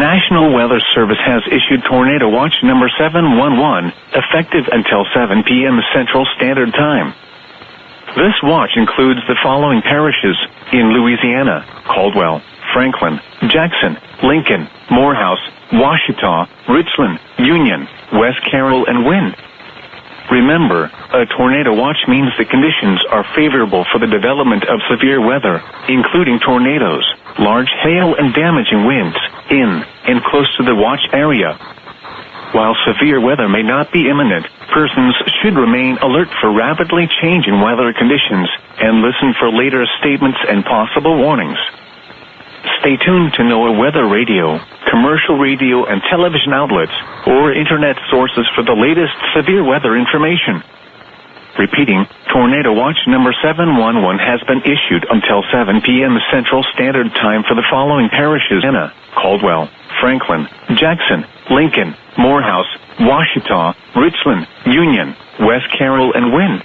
National Weather Service has issued Tornado Watch number 711, effective until 7 p.m. Central Standard Time. This watch includes the following parishes in Louisiana: Caldwell, Franklin, Jackson, Lincoln, Morehouse, Washita, Richland, Union, West Carroll, and Wynne. Remember, a tornado watch means the conditions are favorable for the development of severe weather, including tornadoes, large hail, and damaging winds in and close to the watch area. While severe weather may not be imminent, persons should remain alert for rapidly changing weather conditions and listen for later statements and possible warnings. Stay tuned to NOAA Weather Radio, commercial radio and television outlets, or internet sources for the latest severe weather information. Repeating, Tornado Watch number 711 has been issued until 7 p.m. Central Standard Time for the following parishes: Caldwell, Franklin, Jackson, Lincoln, Morehouse, Washita, Richland, Union, West Carroll, and Wynne.